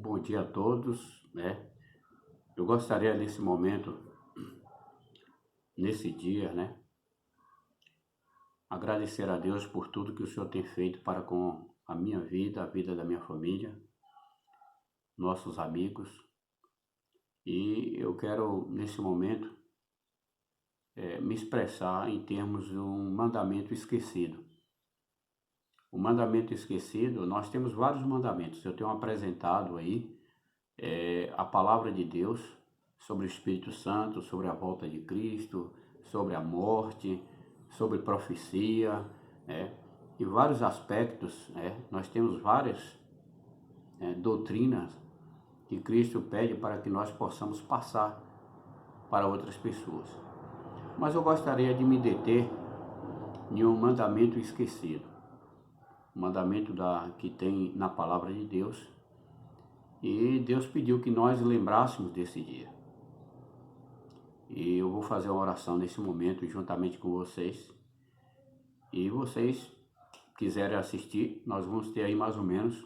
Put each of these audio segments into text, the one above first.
bom dia a todos, né? Eu gostaria nesse momento, nesse dia, né, agradecer a Deus por tudo que o Senhor tem feito para com a minha vida, a vida da minha família, nossos amigos. E eu quero nesse momento me expressar em termos de um mandamento esquecido. O mandamento esquecido, nós temos vários mandamentos. Eu tenho apresentado aí a palavra de Deus sobre o Espírito Santo, sobre a volta de Cristo, sobre a morte, sobre profecia, em vários aspectos, nós temos várias doutrinas que Cristo pede para que nós possamos passar para outras pessoas. Mas eu gostaria de me deter em um mandamento esquecido, um mandamento que tem na palavra de Deus, e Deus pediu que nós lembrássemos desse dia. E eu vou fazer uma oração nesse momento juntamente com vocês. E vocês quiserem assistir, nós vamos ter aí mais ou menos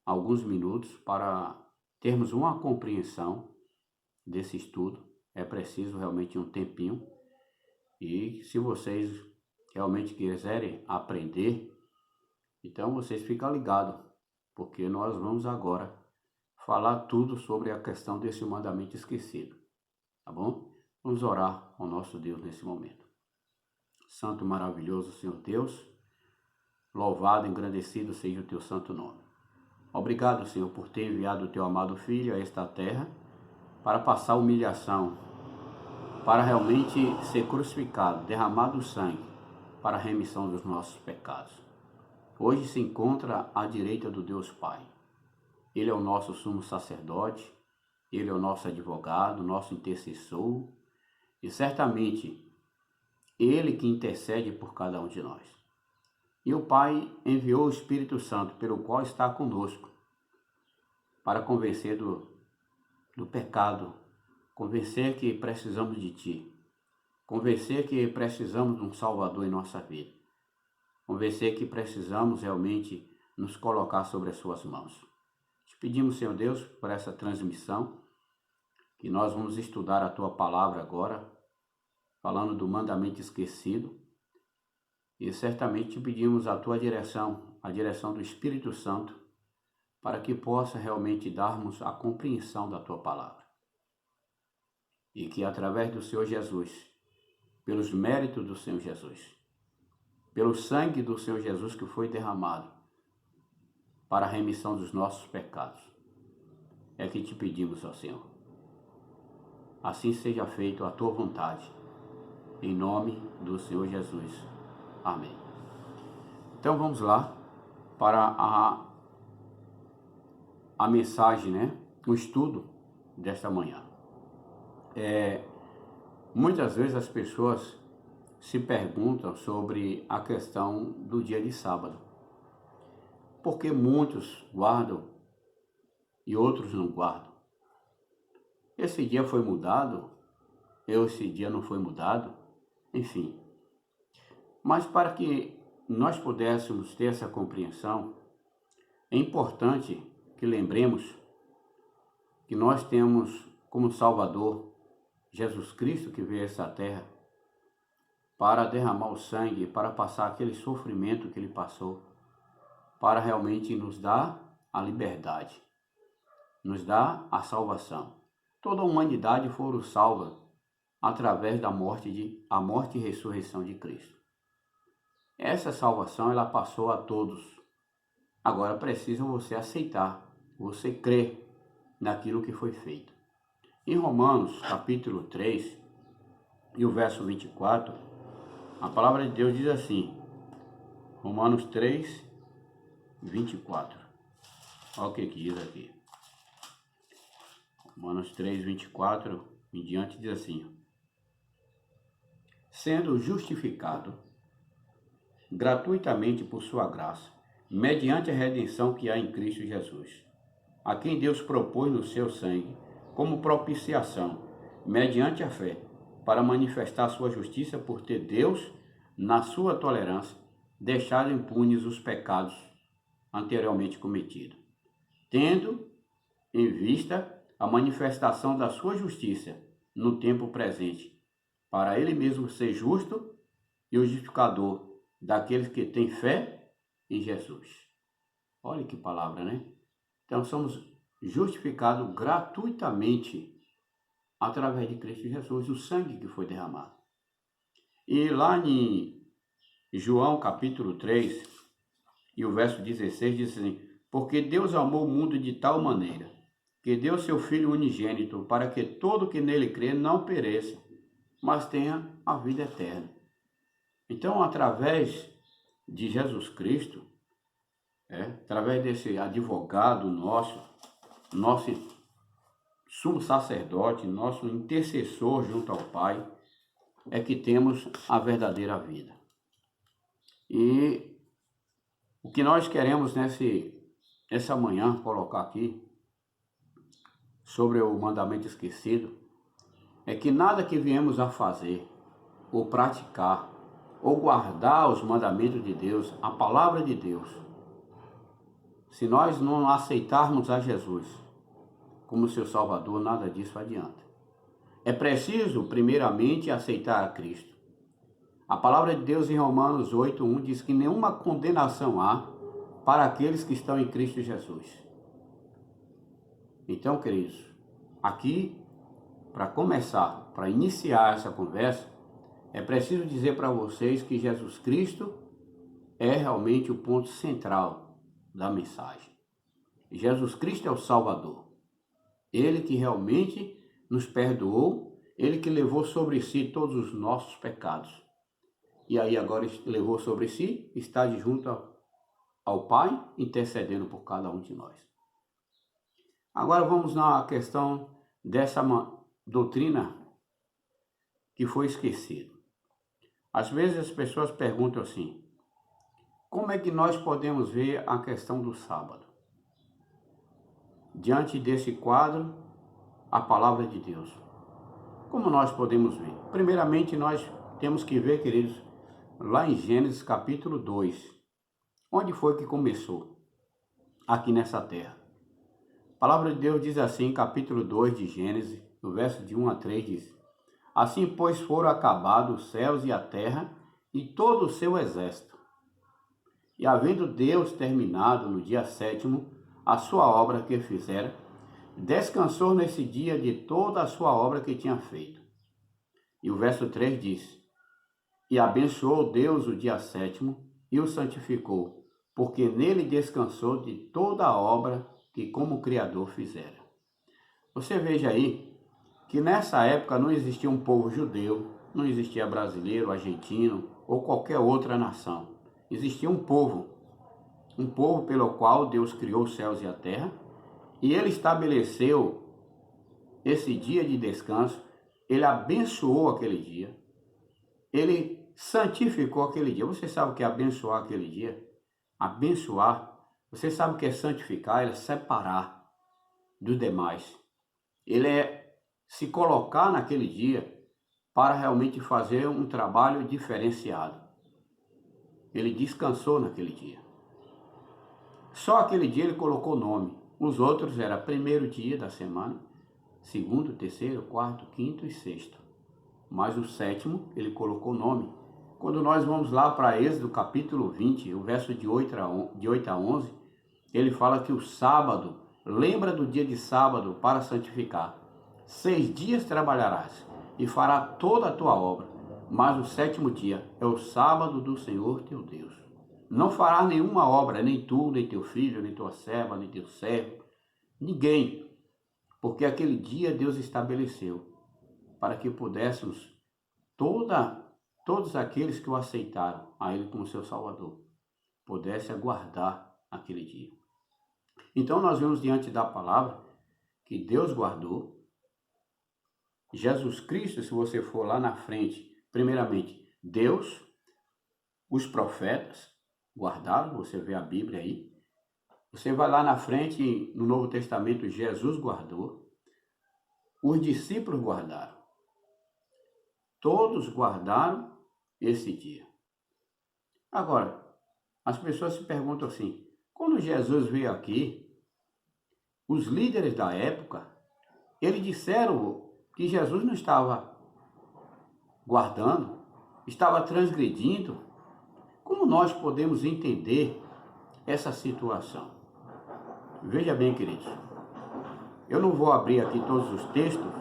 alguns minutos para termos uma compreensão desse estudo. É preciso realmente um tempinho. E se vocês realmente quiserem aprender, então vocês ficam ligados, porque nós vamos agora falar tudo sobre a questão desse mandamento esquecido. Tá bom? Vamos orar ao nosso Deus nesse momento. Santo e maravilhoso Senhor Deus, louvado e engrandecido seja o teu santo nome. Obrigado, Senhor, por ter enviado o teu amado Filho a esta terra para passar humilhação, para realmente ser crucificado, derramado o sangue para a remissão dos nossos pecados. Hoje se encontra à direita do Deus Pai. Ele é o nosso sumo sacerdote, Ele é o nosso advogado, nosso intercessor, e certamente Ele que intercede por cada um de nós. E o Pai enviou o Espírito Santo, pelo qual está conosco, para convencer do pecado, convencer que precisamos de Ti, convencer que precisamos de um Salvador em nossa vida, convencer que precisamos realmente nos colocar sobre as Suas mãos. Te pedimos, Senhor Deus, por essa transmissão, que nós vamos estudar a Tua Palavra agora, falando do mandamento esquecido, e certamente te pedimos a Tua direção, a direção do Espírito Santo, para que possa realmente darmos a compreensão da Tua Palavra. E que através do Senhor Jesus, pelos méritos do Senhor Jesus, pelo sangue do Senhor Jesus que foi derramado para a remissão dos nossos pecados, é que te pedimos, ó Senhor. Assim seja feito a Tua vontade, em nome do Senhor Jesus. Amém. Então vamos lá para a mensagem, o estudo desta manhã. Muitas vezes as pessoas se perguntam sobre a questão do dia de sábado, porque muitos guardam e outros não guardam. Esse dia foi mudado, esse dia não foi mudado, enfim. Mas para que nós pudéssemos ter essa compreensão, é importante que lembremos que nós temos como Salvador Jesus Cristo, que veio a essa terra para derramar o sangue, para passar aquele sofrimento que Ele passou, para realmente nos dar a liberdade, nos dar a salvação. Toda a humanidade foram salva através da morte e ressurreição de Cristo. Essa salvação ela passou a todos. Agora precisa você aceitar, você crer naquilo que foi feito. Em Romanos capítulo 3 e o verso 24, a palavra de Deus diz assim, Romanos 3, 24. Olha o que diz aqui. Romanos 3, 24 em diante diz assim: sendo justificado gratuitamente por sua graça, mediante a redenção que há em Cristo Jesus, a quem Deus propôs no seu sangue, como propiciação, mediante a fé, para manifestar sua justiça por ter Deus, na sua tolerância, deixado impunes os pecados anteriormente cometidos, tendo em vista a manifestação da sua justiça no tempo presente, para ele mesmo ser justo e o justificador daqueles que têm fé em Jesus. Olha que palavra, né? Então somos justificados gratuitamente através de Cristo Jesus, o sangue que foi derramado. E lá em João capítulo 3 e o verso 16 diz assim: porque Deus amou o mundo de tal maneira que deu seu Filho unigênito para que todo que nele crê não pereça, mas tenha a vida eterna. Então, através de Jesus Cristo, através desse advogado nosso sumo sacerdote, nosso intercessor junto ao Pai, é que temos a verdadeira vida. E o que nós queremos nessa manhã colocar aqui sobre o mandamento esquecido é que nada que viemos a fazer ou praticar ou guardar os mandamentos de Deus, a palavra de Deus, se nós não aceitarmos a Jesus como seu Salvador, nada disso adianta. É preciso, primeiramente, aceitar a Cristo. A palavra de Deus em Romanos 8:1 diz que nenhuma condenação há para aqueles que estão em Cristo Jesus. Então, queridos, aqui, para começar, para iniciar essa conversa, é preciso dizer para vocês que Jesus Cristo é realmente o ponto central da mensagem. Jesus Cristo é o Salvador. Ele que realmente nos perdoou, Ele que levou sobre si todos os nossos pecados. E aí agora levou sobre si, está junto ao Pai, intercedendo por cada um de nós. Agora vamos na questão dessa doutrina que foi esquecida. Às vezes as pessoas perguntam assim: como é que nós podemos ver a questão do sábado? Diante desse quadro, a palavra de Deus. Como nós podemos ver? Primeiramente, nós temos que ver, queridos, lá em Gênesis capítulo 2, onde foi que começou? Aqui nessa terra. A palavra de Deus diz assim, capítulo 2 de Gênesis, no verso de 1 a 3, diz: assim, pois, foram acabados os céus e a terra e todo o seu exército. E havendo Deus terminado no dia 7º a sua obra que fizera, descansou nesse dia de toda a sua obra que tinha feito. E o verso 3 diz: e abençoou Deus o dia 7º e o santificou, porque nele descansou de toda a obra que como Criador fizera. Você veja aí que nessa época não existia um povo judeu, não existia brasileiro, argentino ou qualquer outra nação. Existia um povo pelo qual Deus criou os céus e a terra, e ele estabeleceu esse dia de descanso, ele abençoou aquele dia, ele santificou aquele dia. Você sabe o que é abençoar aquele dia? Abençoar, você sabe o que é santificar? Ele é separar dos demais. Ele é se colocar naquele dia para realmente fazer um trabalho diferenciado. Ele descansou naquele dia. Só aquele dia ele colocou nome. Os outros era primeiro dia da semana, segundo, terceiro, quarto, quinto e sexto. Mas o 7º ele colocou nome. Quando nós vamos lá para Êxodo capítulo 20, o verso de 8 a 11, ele fala que o sábado, lembra do dia de sábado para santificar. 6 dias trabalharás e fará toda a tua obra, mas o 7º dia é o sábado do Senhor teu Deus. Não farás nenhuma obra, nem tu, nem teu filho, nem tua serva, nem teu servo, ninguém, porque aquele dia Deus estabeleceu para que pudéssemos, todos aqueles que o aceitaram a Ele como seu Salvador, pudessem aguardar aquele dia. Então nós vemos diante da palavra que Deus guardou. Jesus Cristo, se você for lá na frente, primeiramente, Deus, os profetas guardaram, você vê a Bíblia aí. Você vai lá na frente, no Novo Testamento, Jesus guardou. Os discípulos guardaram. Todos guardaram esse dia. Agora, as pessoas se perguntam assim: quando Jesus veio aqui, os líderes da época, eles disseram que Jesus não estava guardando, estava transgredindo. Como nós podemos entender essa situação? Veja bem, queridos, eu não vou abrir aqui todos os textos,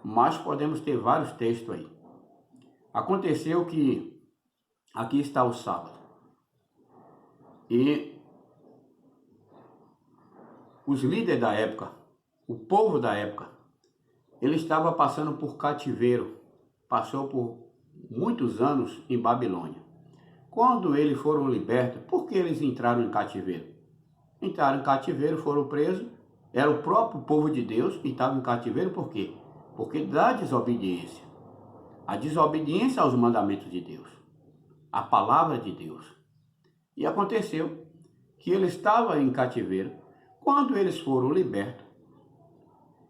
mas podemos ter vários textos aí. Aconteceu que aqui está o sábado e os líderes da época, o povo da época, ele estava passando por cativeiro, passou por muitos anos em Babilônia. Quando eles foram libertos, por que eles entraram em cativeiro? Entraram em cativeiro, foram presos, era o próprio povo de Deus e estava em cativeiro por quê? Porque da desobediência. A desobediência aos mandamentos de Deus, a palavra de Deus. E aconteceu que ele estava em cativeiro. Quando eles foram libertos,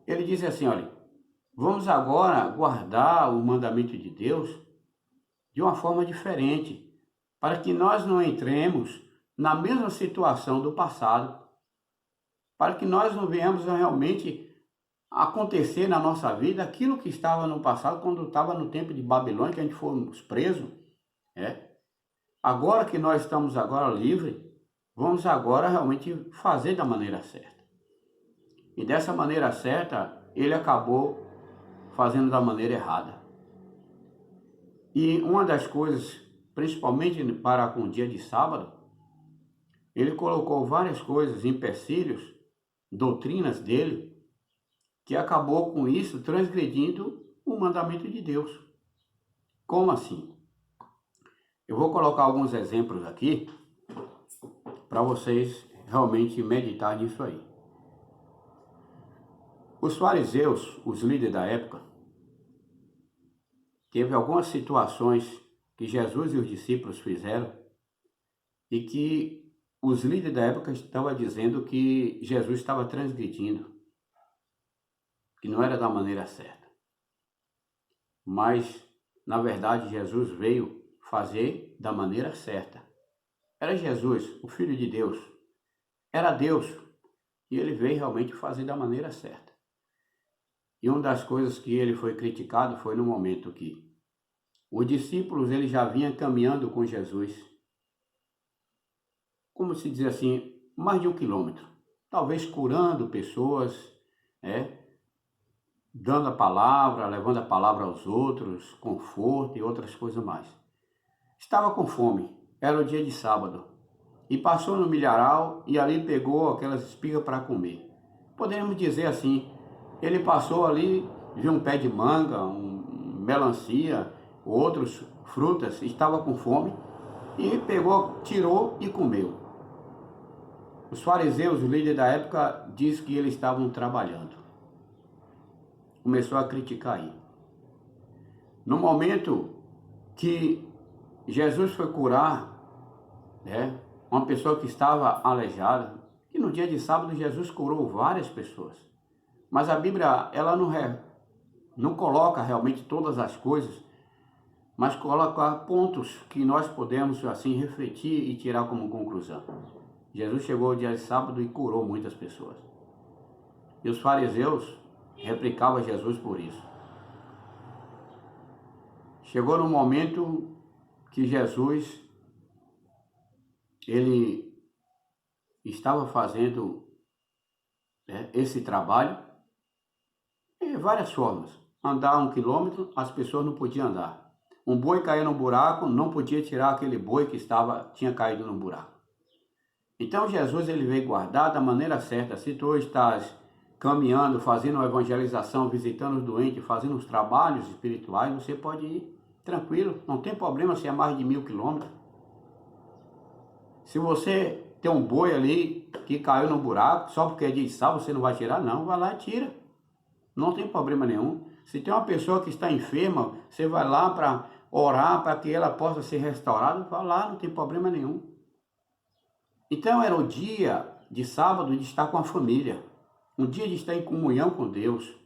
ele disse assim, olha, vamos agora guardar o mandamento de Deus de uma forma diferente, para que nós não entremos na mesma situação do passado, para que nós não venhamos realmente acontecer na nossa vida aquilo que estava no passado, quando estava no tempo de Babilônia, que a gente fomos presos. Agora que nós estamos agora livres, vamos agora realmente fazer da maneira certa. E dessa maneira certa, ele acabou fazendo da maneira errada. E uma das coisas, principalmente para com o dia de sábado, ele colocou várias coisas, empecilhos, doutrinas dele, que acabou com isso transgredindo o mandamento de Deus. Como assim? Eu vou colocar alguns exemplos aqui para vocês realmente meditar nisso aí. Os fariseus, os líderes da época, teve algumas situações que Jesus e os discípulos fizeram e que os líderes da época estavam dizendo que Jesus estava transgredindo, que não era da maneira certa. Mas, na verdade, Jesus veio fazer da maneira certa. Era Jesus, o Filho de Deus. Era Deus. E ele veio realmente fazer da maneira certa. E uma das coisas que ele foi criticado foi no momento que os discípulos ele já vinham caminhando com Jesus, como se diz assim, mais de 1 quilômetro, talvez curando pessoas, dando a palavra, levando a palavra aos outros, conforto e outras coisas mais. Estava com fome, era o dia de sábado, e passou no milharal e ali pegou aquelas espigas para comer. Podemos dizer assim, ele passou ali, viu um pé de manga, melancia, outras frutas, estava com fome, e pegou, tirou e comeu. Os fariseus, os líderes da época, diz que eles estavam trabalhando. Começou a criticar aí. No momento que Jesus foi curar, uma pessoa que estava aleijada, e no dia de sábado Jesus curou várias pessoas. Mas a Bíblia, ela não coloca realmente todas as coisas, mas coloca pontos que nós podemos assim refletir e tirar como conclusão. Jesus chegou no dia de sábado e curou muitas pessoas. E os fariseus replicavam Jesus por isso. Chegou no momento que Jesus, ele estava fazendo esse trabalho de várias formas. Andar 1 quilômetro, as pessoas não podiam andar. Um boi caía no buraco, não podia tirar aquele boi que tinha caído no buraco. Então Jesus ele veio guardar da maneira certa. Se tu estás caminhando, fazendo uma evangelização, visitando os doentes, fazendo os trabalhos espirituais, você pode ir tranquilo, não tem problema se é mais de 1000 quilômetros. Se você tem um boi ali que caiu no buraco, só porque é dia de sábado você não vai tirar, não, vai lá e tira. Não tem problema nenhum. Se tem uma pessoa que está enferma, você vai lá para orar para que ela possa ser restaurada, vai lá, não tem problema nenhum. Então era o dia de sábado de estar com a família, um dia de estar em comunhão com Deus,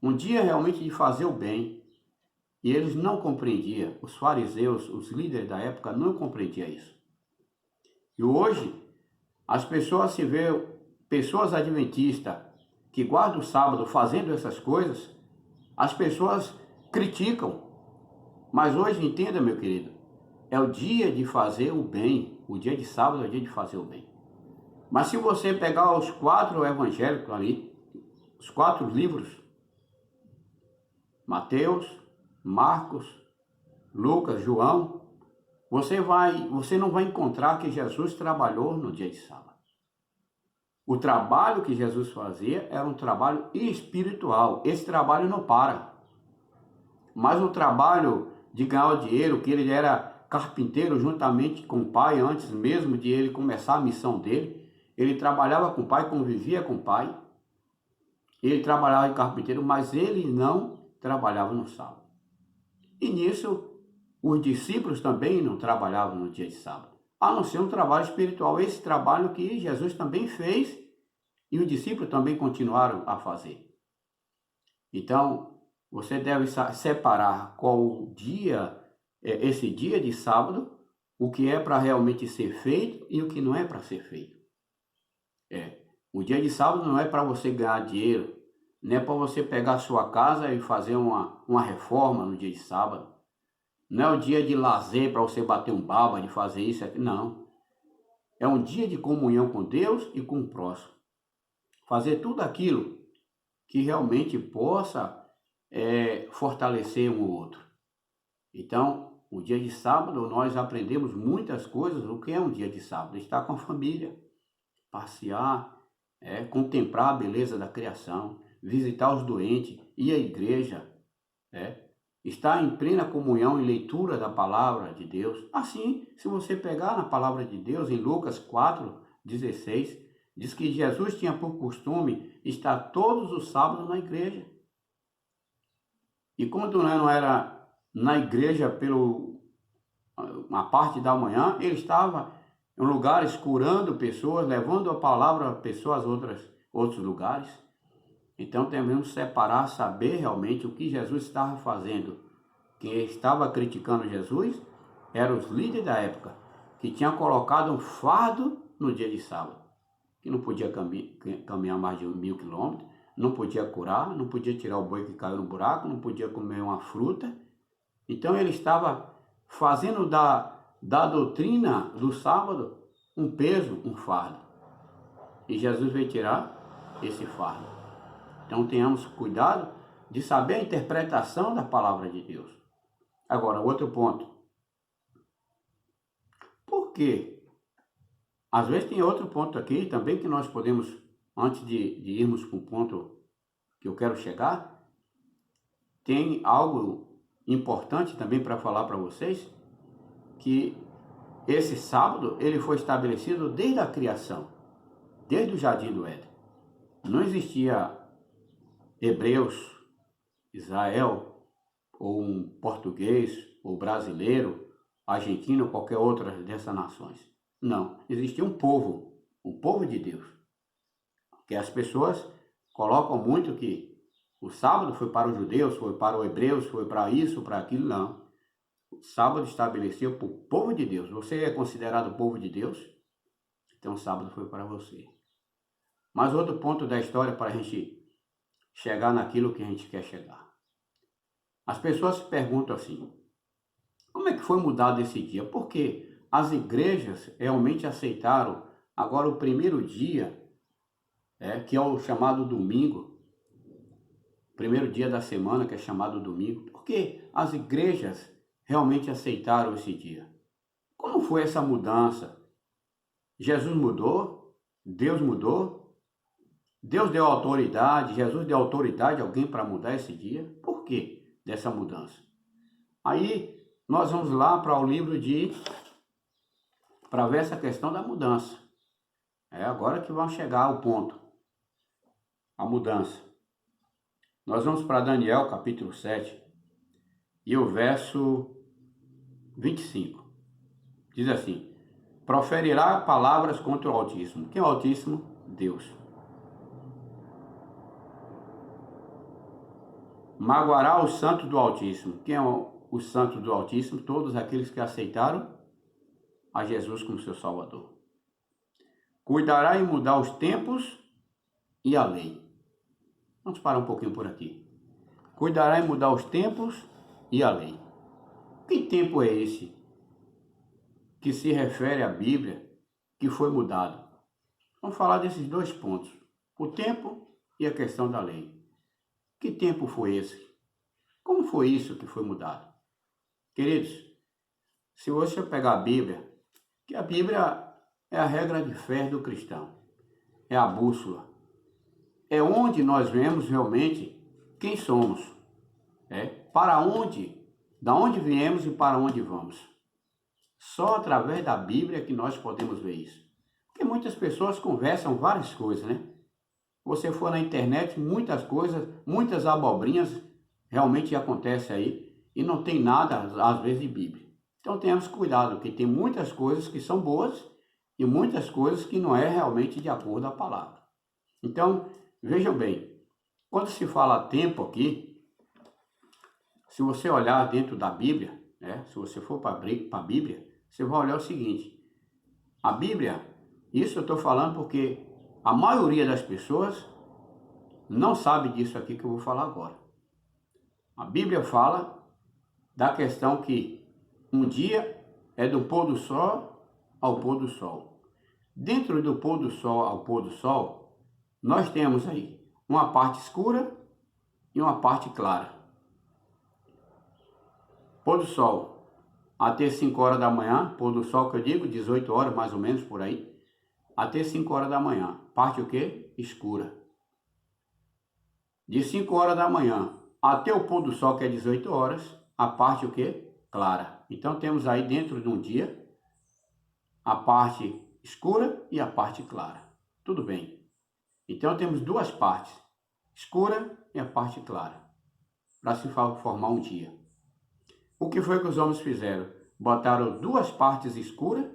um dia realmente de fazer o bem. E eles não compreendiam, os fariseus, os líderes da época não compreendiam isso. E hoje, as pessoas se veem pessoas adventistas que guardam o sábado fazendo essas coisas, as pessoas criticam. Mas hoje, entenda, meu querido, é o dia de fazer o bem. O dia de sábado é o dia de fazer o bem. Mas se você pegar os 4 evangélicos ali, os 4 livros, Mateus, Marcos, Lucas, João, você não vai encontrar que Jesus trabalhou no dia de sábado. O trabalho que Jesus fazia era um trabalho espiritual. Esse trabalho não para. Mas o trabalho de ganhar o dinheiro, que ele era carpinteiro juntamente com o pai, antes mesmo de ele começar a missão dele, ele trabalhava com o pai, convivia com o pai. Ele trabalhava de carpinteiro, mas ele não trabalhava no sábado. E nisso, os discípulos também não trabalhavam no dia de sábado, a não ser um trabalho espiritual. Esse trabalho que Jesus também fez e os discípulos também continuaram a fazer. Então, você deve separar qual o dia, esse dia de sábado, o que é para realmente ser feito e o que não é para ser feito. O dia de sábado não é para você ganhar dinheiro, não é para você pegar a sua casa e fazer uma reforma no dia de sábado. Não é o dia de lazer para você bater um baba, de fazer isso aqui, não. É um dia de comunhão com Deus e com o próximo. Fazer tudo aquilo que realmente possa fortalecer um ou outro. Então, o dia de sábado nós aprendemos muitas coisas. O que é um dia de sábado? Estar com a família, passear, contemplar a beleza da criação, visitar os doentes, ir à igreja, estar em plena comunhão e leitura da palavra de Deus. Assim, se você pegar na palavra de Deus, em Lucas 4:16, diz que Jesus tinha por costume estar todos os sábados na igreja. E quando não era na igreja uma parte da manhã, ele estava em lugares curando pessoas, levando a palavra a pessoas outros lugares. Então devemos separar, saber realmente o que Jesus estava fazendo. Quem estava criticando Jesus eram os líderes da época, que tinham colocado um fardo no dia de sábado, que não podia caminhar mais de 1000 quilômetros, não podia curar, não podia tirar o boi que caiu no buraco, não podia comer uma fruta. Então ele estava fazendo da doutrina do sábado um peso, um fardo. E Jesus veio tirar esse fardo. Então tenhamos cuidado de saber a interpretação da palavra de Deus. Agora, outro ponto. Por quê? Às vezes tem outro ponto aqui também que nós podemos, antes de irmos para o ponto que eu quero chegar, tem algo importante também para falar para vocês, que esse sábado ele foi estabelecido desde a criação, desde o Jardim do Éden. Não existia hebreus, Israel, ou um português, ou brasileiro, argentino, ou qualquer outra dessas nações. Não, existia um povo de Deus. Que as pessoas colocam muito que o sábado foi para os judeus, foi para os hebreus, foi para isso, para aquilo, não. O sábado estabeleceu para o povo de Deus. Você é considerado povo de Deus? Então o sábado foi para você. Mas outro ponto da história para a gente chegar naquilo que a gente quer chegar. As pessoas se perguntam assim, como é que foi mudado esse dia? Porque as igrejas realmente aceitaram agora o primeiro dia, que é o chamado domingo, primeiro dia da semana, que é chamado domingo. Porque as igrejas realmente aceitaram esse dia. Como foi essa mudança? Jesus mudou? Deus mudou? Deus deu autoridade, Jesus deu autoridade a alguém para mudar esse dia? Por quê dessa mudança? Aí nós vamos lá para o livro para ver essa questão da mudança. Agora que vamos chegar ao ponto. A mudança. Nós vamos para Daniel capítulo 7 e o verso 25. Diz assim, proferirá palavras contra o Altíssimo. Quem é o Altíssimo? Deus. Magoará os santos do Altíssimo. Quem é os santos do Altíssimo? Todos aqueles que aceitaram a Jesus como seu Salvador. cuidará em mudar os tempos e a lei. Vamos parar um pouquinho por aqui. Cuidará em mudar os tempos e a lei. Que tempo é esse que se refere à Bíblia que foi mudado? Vamos falar desses dois pontos, o tempo e a questão da lei. Que tempo foi esse? Como foi isso que foi mudado? Queridos, se você pegar a Bíblia, que a Bíblia é a regra de fé do cristão, é a bússola, é onde nós vemos realmente quem somos, para onde, da onde viemos e para onde vamos. Só através da Bíblia que nós podemos ver isso. Porque muitas pessoas conversam várias coisas, né? Você for na internet, muitas coisas, muitas abobrinhas realmente acontecem aí e não tem nada, às vezes, de Bíblia. Então tenhamos cuidado, que tem muitas coisas que são boas e muitas coisas que não é realmente de acordo com a palavra. Então, vejam bem, quando se fala tempo aqui, se você olhar dentro da Bíblia, se você for para a Bíblia, você vai olhar o seguinte, a Bíblia, isso eu estou falando porque a maioria das pessoas não sabe disso aqui que eu vou falar agora. A Bíblia fala da questão que um dia é do pôr do sol ao pôr do sol. Dentro do pôr do sol ao pôr do sol, nós temos aí uma parte escura e uma parte clara. Pôr do sol até 5 horas da manhã, pôr do sol que eu digo, 18 horas mais ou menos por aí, até 5 horas da manhã. Parte o quê? Escura. De 5 horas da manhã até o pôr do sol, que é 18 horas, a parte o quê? Clara. Então temos aí dentro de um dia a parte escura e a parte clara. Tudo bem. Então temos duas partes, escura e a parte clara, para se formar um dia. O que foi que os homens fizeram? Botaram duas partes escuras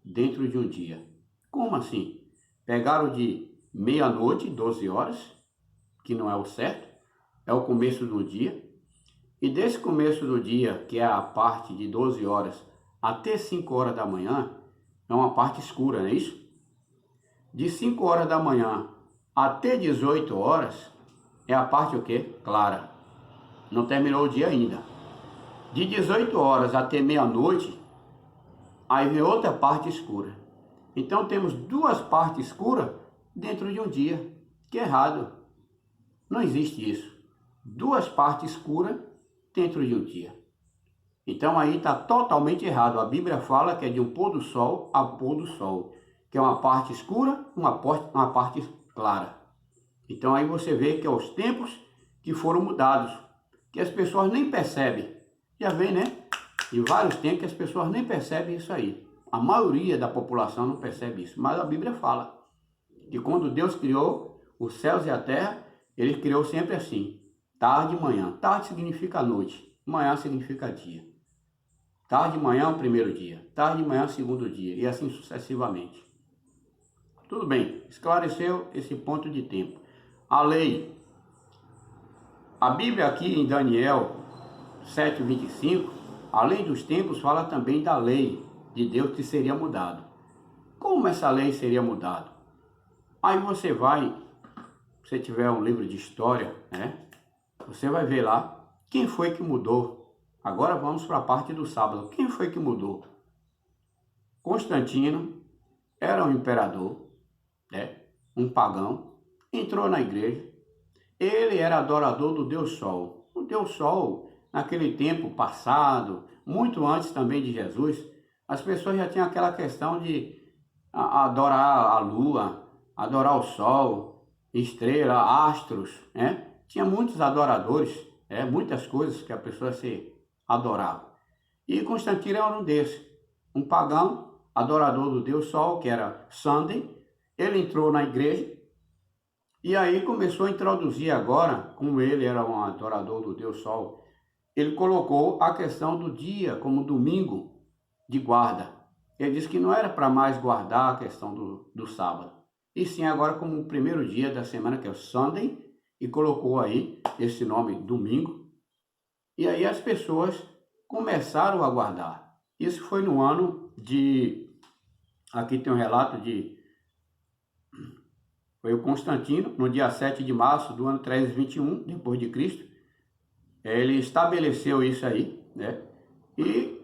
dentro de um dia. Como assim? Pegaram de meia-noite, 12 horas, que não é o certo, é o começo do dia, e desse começo do dia, que é a parte de 12 horas até 5 horas da manhã, é uma parte escura, não é isso? De 5 horas da manhã até 18 horas é a parte o quê? Clara. Não terminou o dia ainda. De 18 horas até meia-noite, aí vem outra parte escura. Então temos duas partes escuras dentro de um dia, que é errado. Não existe isso. Duas partes escuras dentro de um dia. Então aí está totalmente errado. A Bíblia fala que é de um pôr do sol ao pôr do sol, que é uma parte escura, uma parte clara. Então aí você vê que é os tempos que foram mudados, que as pessoas nem percebem. Já vem, né? Em vários tempos que as pessoas nem percebem isso aí. A maioria da população não percebe isso. Mas a Bíblia fala que quando Deus criou os céus e a terra, Ele criou sempre assim, tarde e manhã. Tarde significa noite, manhã significa dia. Tarde e manhã é o primeiro dia, tarde e manhã é o segundo dia, e assim sucessivamente. Tudo bem, esclareceu esse ponto de tempo. A lei. A Bíblia aqui em Daniel 7:25, além dos tempos, fala também da lei de Deus que seria mudado. Como essa lei seria mudada? Aí você vai, se tiver um livro de história, você vai ver lá quem foi que mudou. Agora vamos para a parte do sábado. Quem foi que mudou? Constantino era um imperador, um pagão, entrou na igreja. Ele era adorador do Deus Sol. O Deus Sol, naquele tempo passado, muito antes também de Jesus, as pessoas já tinham aquela questão de adorar a lua, adorar o sol, estrela, astros, Tinha muitos adoradores, muitas coisas que a pessoa se adorava. E Constantino era um desses, um pagão, adorador do Deus Sol, que era Sunday. Ele entrou na igreja e aí começou a introduzir agora, como ele era um adorador do Deus Sol, ele colocou a questão do dia como domingo de guarda. Ele disse que não era para mais guardar a questão do sábado, e sim agora como o primeiro dia da semana, que é o Sunday, e colocou aí esse nome domingo. E aí as pessoas começaram a guardar. Isso foi no ano de Aqui tem um relato foi o Constantino, no dia 7 de março do ano 321, depois de Cristo. Ele estabeleceu isso aí, né? E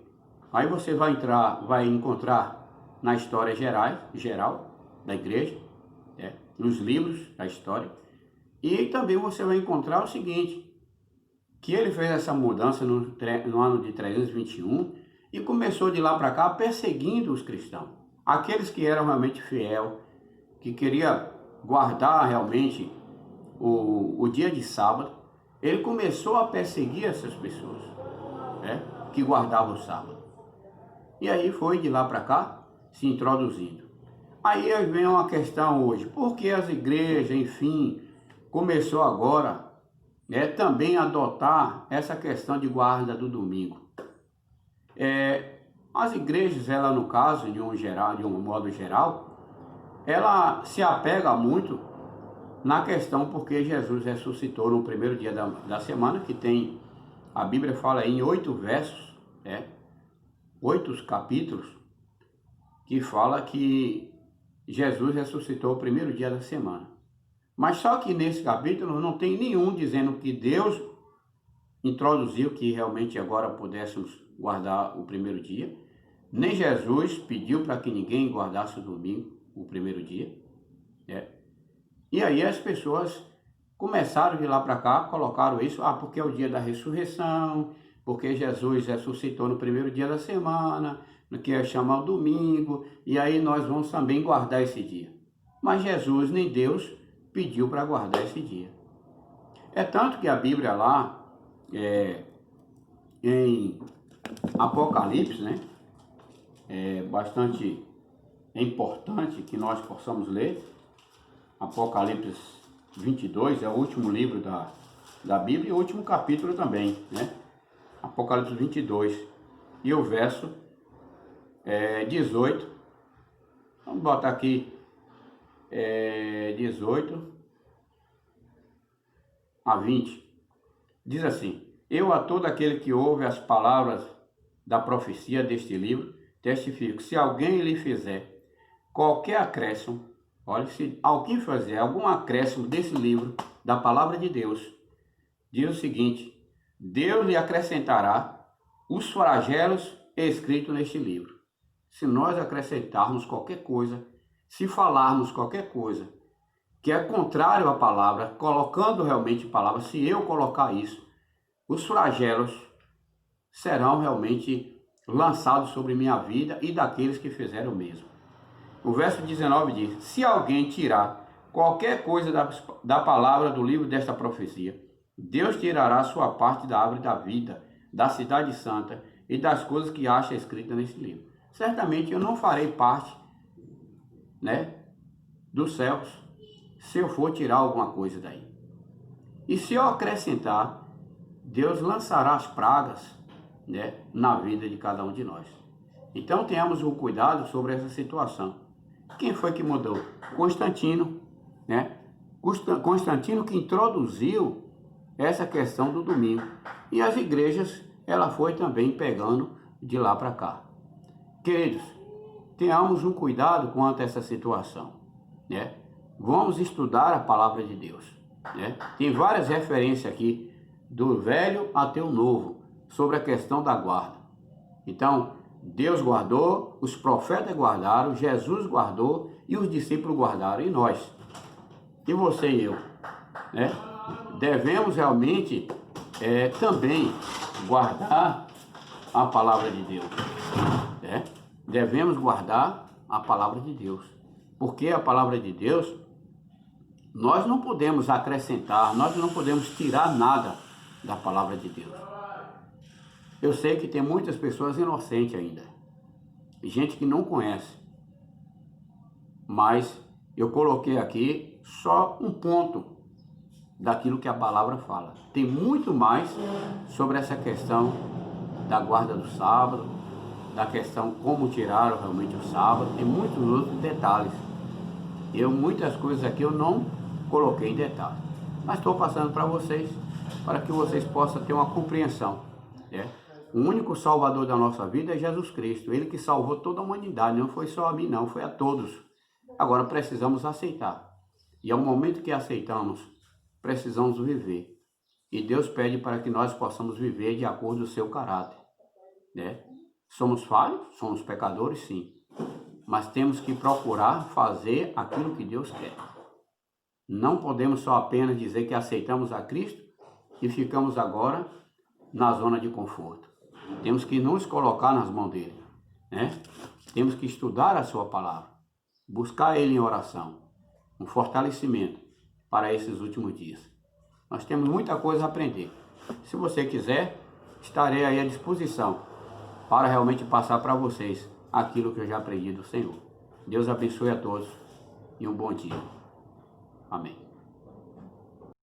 aí você vai encontrar na história geral da igreja, né? Nos livros da história. E também você vai encontrar o seguinte, que ele fez essa mudança no ano de 321 e começou de lá para cá perseguindo os cristãos. Aqueles que eram realmente fiel, que queria guardar realmente o dia de sábado, ele começou a perseguir essas pessoas, né, que guardavam o sábado. E aí foi de lá para cá se introduzindo. Aí vem uma questão hoje, por que as igrejas, enfim, começou agora, né, também a adotar essa questão de guarda do domingo? As igrejas, ela no caso, de um modo geral, ela se apega muito na questão porque Jesus ressuscitou no primeiro dia da semana, que tem, a Bíblia fala em 8 versos, 8 capítulos, que fala que Jesus ressuscitou o primeiro dia da semana. Mas só que nesse capítulo não tem nenhum dizendo que Deus introduziu que realmente agora pudéssemos guardar o primeiro dia, nem Jesus pediu para que ninguém guardasse o domingo, o primeiro dia, E aí as pessoas começaram de lá para cá, colocaram isso, porque é o dia da ressurreição, porque Jesus ressuscitou no primeiro dia da semana, que é chamar o domingo, e aí nós vamos também guardar esse dia. Mas Jesus nem Deus pediu para guardar esse dia. É tanto que a Bíblia lá, em Apocalipse, né, é bastante importante que nós possamos ler. Apocalipse 22 é o último livro da Bíblia e o último capítulo também, né? Apocalipse 22 e o verso 18, vamos botar aqui 18 a 20, diz assim: eu a todo aquele que ouve as palavras da profecia deste livro testifico, se alguém lhe fizer qualquer acréscimo, olha, se alguém fazer algum acréscimo desse livro, da palavra de Deus, diz o seguinte: Deus lhe acrescentará os flagelos escritos neste livro. Se nós acrescentarmos qualquer coisa, se falarmos qualquer coisa que é contrário à palavra, colocando realmente palavra, se eu colocar isso, os flagelos serão realmente lançados sobre minha vida e daqueles que fizeram o mesmo. O verso 19 diz: se alguém tirar qualquer coisa da palavra do livro desta profecia, Deus tirará sua parte da árvore da vida, da cidade santa e das coisas que acha escritas nesse livro. Certamente eu não farei parte, né, dos céus se eu for tirar alguma coisa daí. E se eu acrescentar, Deus lançará as pragas, né, na vida de cada um de nós. Então tenhamos um cuidado sobre essa situação. Quem foi que mudou? Constantino, né? Constantino que introduziu essa questão do domingo. E as igrejas, ela foi também pegando de lá para cá. Queridos, tenhamos um cuidado quanto a essa situação, né? Vamos estudar a palavra de Deus, né? Tem várias referências aqui, do velho até o novo, sobre a questão da guarda. Então, Deus guardou, os profetas guardaram, Jesus guardou e os discípulos guardaram, e nós, e você e eu, né? Devemos realmente também guardar a palavra de Deus, né? Devemos guardar a palavra de Deus, porque a palavra de Deus, nós não podemos acrescentar, nós não podemos tirar nada da palavra de Deus. Eu sei que tem muitas pessoas inocentes ainda, gente que não conhece, mas eu coloquei aqui só um ponto daquilo que a palavra fala. Tem muito mais sobre essa questão da guarda do sábado, da questão como tiraram realmente o sábado, tem muitos outros detalhes. Muitas coisas aqui eu não coloquei em detalhe, mas estou passando para vocês, para que vocês possam ter uma compreensão, né? O único salvador da nossa vida é Jesus Cristo. Ele que salvou toda a humanidade, não foi só a mim não, foi a todos. Agora precisamos aceitar. E ao momento que aceitamos, precisamos viver. E Deus pede para que nós possamos viver de acordo com o seu caráter, né? Somos falhos, somos pecadores, sim. Mas temos que procurar fazer aquilo que Deus quer. Não podemos só apenas dizer que aceitamos a Cristo e ficamos agora na zona de conforto. Temos que nos colocar nas mãos dele, né? Temos que estudar a sua palavra, buscar ele em oração, um fortalecimento para esses últimos dias. Nós temos muita coisa a aprender. Se você quiser, estarei aí à disposição para realmente passar para vocês aquilo que eu já aprendi do Senhor. Deus abençoe a todos e um bom dia. Amém.